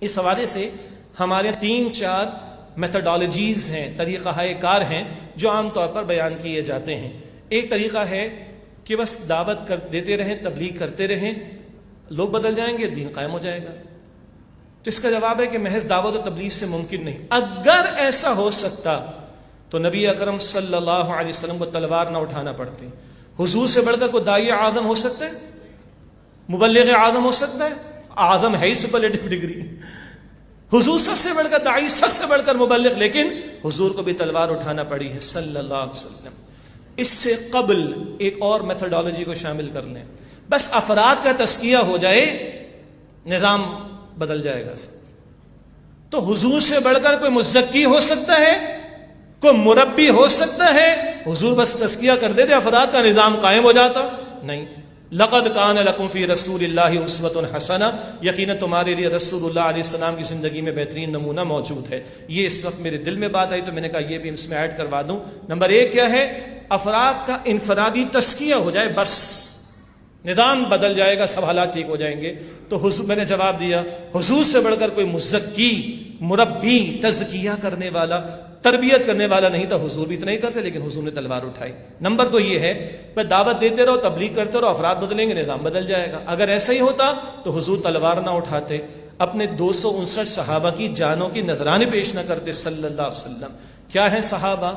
اس حوالے سے ہمارے 3-4 میتھڈالوجیز ہیں، طریقہ کار ہیں جو عام طور پر بیان کیے جاتے ہیں۔ ایک طریقہ ہے کہ بس دعوت دیتے رہیں، تبلیغ کرتے رہیں، لوگ بدل جائیں گے، دین قائم ہو جائے گا۔ تو اس کا جواب ہے کہ محض دعوت و تبلیغ سے ممکن نہیں۔ اگر ایسا ہو سکتا تو نبی اکرم صلی اللہ علیہ وسلم کو تلوار نہ اٹھانا پڑتی۔ حضور سے بڑھ کر کوئی داعی اعظم ہو سکتا ہے؟ مبلغ اعظم ہو سکتا ہے؟ اعظم ہے ہی سپرلیٹو ڈگری۔ حضور سب سے بڑھ کر داعی، سب سے بڑھ کر مبلغ، لیکن حضور کو بھی تلوار اٹھانا پڑی ہے صلی اللہ علیہ وسلم۔ اس سے قبل ایک اور میتھڈالوجی کو شامل کر لیں، بس افراد کا تزکیہ ہو جائے، نظام بدل جائے گا۔ تو حضور سے بڑھ کر کوئی مزکی ہو سکتا ہے، کوئی مربی ہو سکتا ہے؟ حضور بس تزکیہ کر دیتے، افراد کا نظام قائم ہو جاتا؟ نہیں۔ لقد کان لکم فی رسول اللہ اسوۃ حسنہ، یقیناً تمہارے لیے رسول اللہ علیہ السلام کی زندگی میں بہترین نمونہ موجود ہے۔ یہ اس وقت میرے دل میں بات آئی تو میں نے کہا یہ بھی اس میں ایڈ کروا دوں۔ نمبر 1 کیا ہے؟ افراد کا انفرادی تزکیہ ہو جائے، بس نظام بدل جائے گا، سب حالات ٹھیک ہو جائیں گے۔ تو حضور، میں نے جواب دیا، حضور سے بڑھ کر کوئی مزکی، مربی، تزکیہ کرنے والا، تربیت کرنے والا نہیں تھا۔ حضور بھی اتنا ہی کرتے، لیکن حضور نے تلوار اٹھائی۔ نمبر 2 یہ ہے کہ دعوت دیتے رہو، تبلیغ کرتے رہو، افراد بدلیں گے، نظام بدل جائے گا۔ اگر ایسا ہی ہوتا تو حضور تلوار نہ اٹھاتے، اپنے 259 صحابہ کی جانوں کی نذرانے پیش نہ کرتے صلی اللہ علیہ وسلم۔ کیا ہے صحابہ؟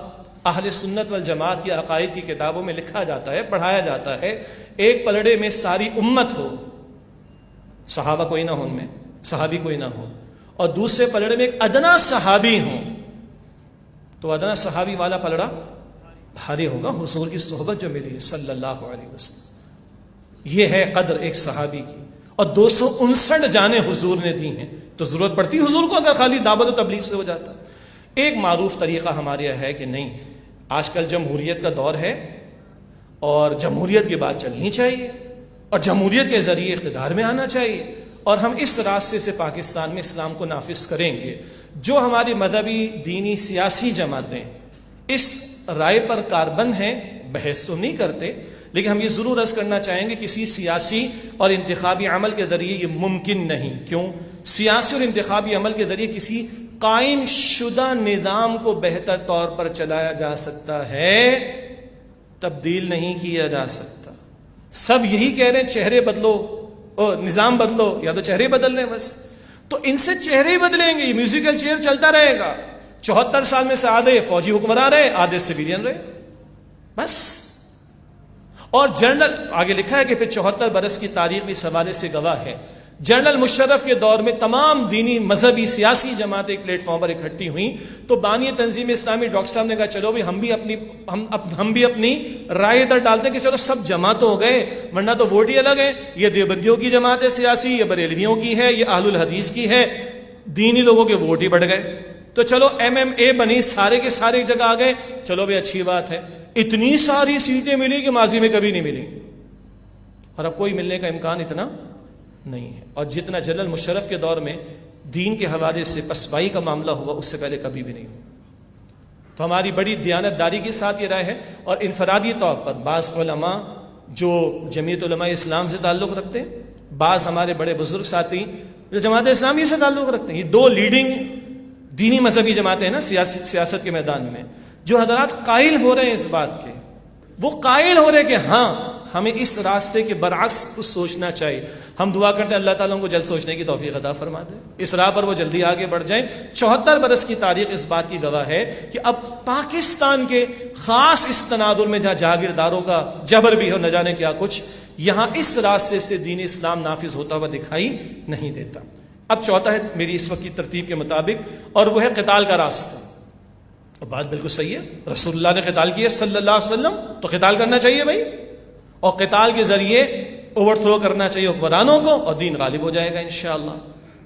اہل سنت والجماعت کی عقائد کی کتابوں میں لکھا جاتا ہے، پڑھایا جاتا ہے، ایک پلڑے میں ساری امت ہو، صحابہ کوئی نہ ہو، ان میں صحابی کوئی نہ ہو، اور دوسرے پلڑے میں ایک ادنا صحابی ہو، تو ادنا صحابی والا پلڑا بھاری ہوگا۔ حضور کی صحبت جو ملی ہے صلی اللہ علیہ وسلم، یہ ہے قدر ایک صحابی کی، اور 259 جانیں حضور نے دی ہیں، تو ضرورت پڑتی حضور کو اگر خالی دعوت و تبلیغ سے ہو جاتا۔ ایک معروف طریقہ ہمارے یہاں ہے کہ نہیں، آج کل جمہوریت کا دور ہے اور جمہوریت کی بات چلنی چاہیے اور جمہوریت کے ذریعے اقتدار میں آنا چاہیے، اور ہم اس راستے سے پاکستان میں اسلام کو نافذ کریں گے۔ جو ہماری مذہبی، دینی، سیاسی جماعتیں اس رائے پر کاربند ہیں، بحث تو نہیں کرتے، لیکن ہم یہ ضرور عرض کرنا چاہیں گے کسی سیاسی اور انتخابی عمل کے ذریعے یہ ممکن نہیں۔ کیوں؟ سیاسی اور انتخابی عمل کے ذریعے کسی قائم شدہ نظام کو بہتر طور پر چلایا جا سکتا ہے، تبدیل نہیں کیا جا سکتا۔ سب یہی کہہ رہے ہیں چہرے بدلو اور نظام بدلو، یا تو چہرے بدل لیں بس، تو ان سے چہرے بدلیں گے، یہ میوزیکل چیئر چلتا رہے گا۔ 74 سال میں سے آدھے فوجی حکمران رہے، آدھے سویلین رہے، بس۔ اور جنرل آگے لکھا ہے کہ پھر 74 برس کی تاریخ اس حوالے سے گواہ ہے۔ جنرل مشرف کے دور میں تمام دینی، مذہبی، سیاسی جماعتیں ایک پلیٹ فارم پر اکٹھی ہوئیں، تو بانی تنظیم اسلامی ڈاکٹر صاحب نے کہا چلو بھی ہم بھی اپنی رائے ادھر ڈالتے ہیں کہ چلو سب جمع تو ہو گئے، ورنہ تو ووٹ ہی الگ ہے، یہ دیوبندیوں کی جماعت ہے سیاسی، یہ بریلویوں کی ہے، یہ اہل الحدیث کی ہے، دینی لوگوں کے ووٹ ہی بڑھ گئے، تو چلو MMA بنی، سارے کے سارے ایک جگہ آ گئے، چلو بھی اچھی بات ہے۔ اتنی ساری سیٹیں ملی کہ ماضی میں کبھی نہیں ملی، اور اب کوئی ملنے کا امکان اتنا نہیں ہے۔ اور جتنا جنرل مشرف کے دور میں دین کے حوالے سے پسپائی کا معاملہ ہوا، اس سے پہلے کبھی بھی نہیں ہوا۔ تو ہماری بڑی دیانت داری کے ساتھ یہ رائے ہے، اور انفرادی طور پر بعض علماء جو جمعیت علماء اسلام سے تعلق رکھتے ہیں، بعض ہمارے بڑے بزرگ ساتھی جو جماعت اسلامی سے تعلق رکھتے ہیں، یہ 2 لیڈنگ دینی مذہبی جماعتیں ہیں نا سیاست کے میدان میں، جو حضرات قائل ہو رہے ہیں اس بات کے، وہ قائل ہو رہے ہیں کہ ہاں ہمیں اس راستے کے برعکس کچھ سوچنا چاہیے۔ ہم دعا کرتے ہیں اللہ تعالیٰ کو جلد سوچنے کی توفیق عطا فرما دے، اس راہ پر وہ جلدی آگے بڑھ جائیں۔ 74 برس کی تاریخ اس بات کی گواہ ہے کہ اب پاکستان کے خاص اس تناظر میں جہاں جاگیرداروں کا جبر بھی ہو، نہ جانے کیا کچھ، یہاں اس راستے سے دین اسلام نافذ ہوتا ہوا دکھائی نہیں دیتا۔ اب چوتھا ہے میری اس وقت کی ترتیب کے مطابق، اور وہ ہے قتال کا راستہ۔ بات بالکل صحیح ہے، رسول اللہ نے قتال کیا صلی اللہ علیہ وسلم، تو قتال کرنا چاہیے بھائی، اور قتال کے ذریعے اوور تھرو کرنا چاہیے حکمرانوں کو، اور دین غالب ہو جائے گا انشاءاللہ۔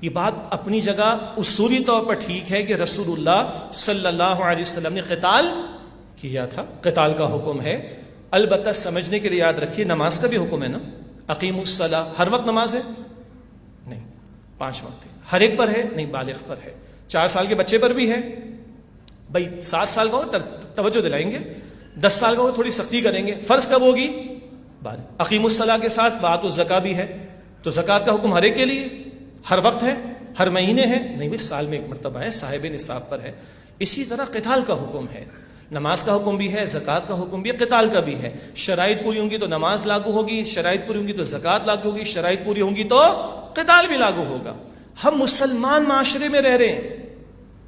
یہ بات اپنی جگہ اصولی طور پر ٹھیک ہے کہ رسول اللہ صلی اللہ علیہ وسلم نے قتال کیا تھا، قتال کا حکم ہے، البتہ سمجھنے کے لیے یاد رکھیے نماز کا بھی حکم ہے نا، اقیموا الصلاۃ، ہر وقت نماز ہے نہیں، 5 وقت ہے، ہر ایک پر ہے نہیں، بالغ پر ہے، 4 سال کے بچے پر بھی ہے، بھائی 7 سال کا ہو توجہ دلائیں گے، 10 سال کا ہو تھوڑی سختی کریں گے، فرض کب ہوگی؟ اقیم الصلاۃ کے ساتھ بات و زکا بھی ہے، تو زکات کا حکم ہر ایک کے لیے، ہر وقت ہے، ہر مہینے ہے؟ نہیں بھائی، سال میں ایک مرتبہ ہے، صاحب نصاب پر ہے۔ اسی طرح قتال کا حکم ہے، نماز کا حکم بھی ہے، زکوٰۃ کا حکم بھی ہے، قتال کا بھی ہے۔ شرائط پوری ہوں گی تو نماز لاگو ہوگی، شرائط پوری ہوں گی تو زکوٰۃ لاگو ہوگی، شرائط پوری ہوں گی تو قتال بھی لاگو ہوگا۔ ہم مسلمان معاشرے میں رہ رہے ہیں،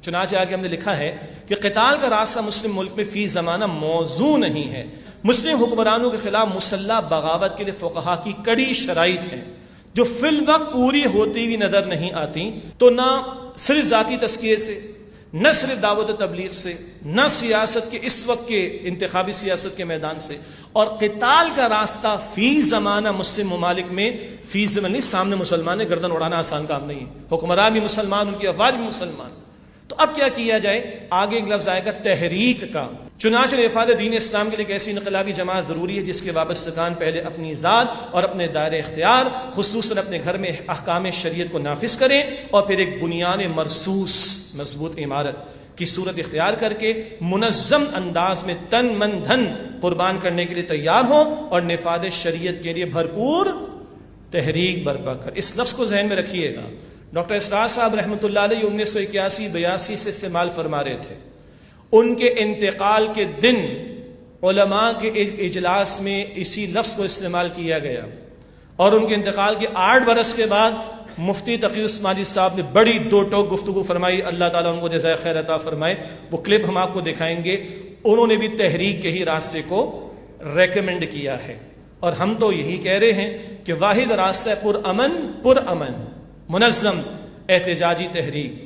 چنانچہ آگے ہم نے لکھا ہے کہ قتال کا راستہ مسلم ملک میں فی زمانہ موضوع نہیں ہے۔ مسلم حکمرانوں کے خلاف مسلح بغاوت کے لیے فقہا کی کڑی شرائط ہیں جو فی الوقت پوری ہوتی ہوئی نظر نہیں آتی۔ تو نہ صرف ذاتی تزکیے سے، نہ صرف دعوت و تبلیغ سے، نہ سیاست کے اس وقت کے انتخابی سیاست کے میدان سے، اور قتال کا راستہ فی زمانہ مسلم ممالک میں فی زمانہ نہیں، سامنے مسلمان ہے، گردن اڑانا آسان کام نہیں ہے، حکمران بھی مسلمان، ان کی افواج بھی مسلمان۔ تو اب کیا کیا جائے؟ آگے ایک لفظ آئے گا تحریک کا۔ چنانچہ افاد دین اسلام کے لیے ایک ایسی انقلابی جماعت ضروری ہے جس کے وابستگان پہلے اپنی ذات اور اپنے دائرۂ اختیار، خصوصاً اپنے گھر میں احکام شریعت کو نافذ کریں، اور پھر ایک بنیان مرصوص مضبوط عمارت کی صورت اختیار کر کے منظم انداز میں تن من دھن قربان کرنے کے لیے تیار ہوں، اور نفاذ شریعت کے لیے بھرپور تحریک برپا کر۔ اس لفظ کو ذہن میں رکھیے گا۔ ڈاکٹر اسرار صاحب رحمۃ اللہ علیہ 1981-82 سے استعمال فرما رہے تھے۔ ان کے انتقال کے دن علماء کے ایک اجلاس میں اسی لفظ کو استعمال کیا گیا، اور ان کے انتقال کے 8 برس کے بعد مفتی تقی عثمانی صاحب نے بڑی دو ٹوک گفتگو فرمائی، اللہ تعالیٰ ان کو جزائے خیر عطا فرمائے۔ وہ کلپ ہم آپ کو دکھائیں گے۔ انہوں نے بھی تحریک کے ہی راستے کو ریکمینڈ کیا ہے، اور ہم تو یہی کہہ رہے ہیں کہ واحد راستہ پرامن منظم احتجاجی تحریک۔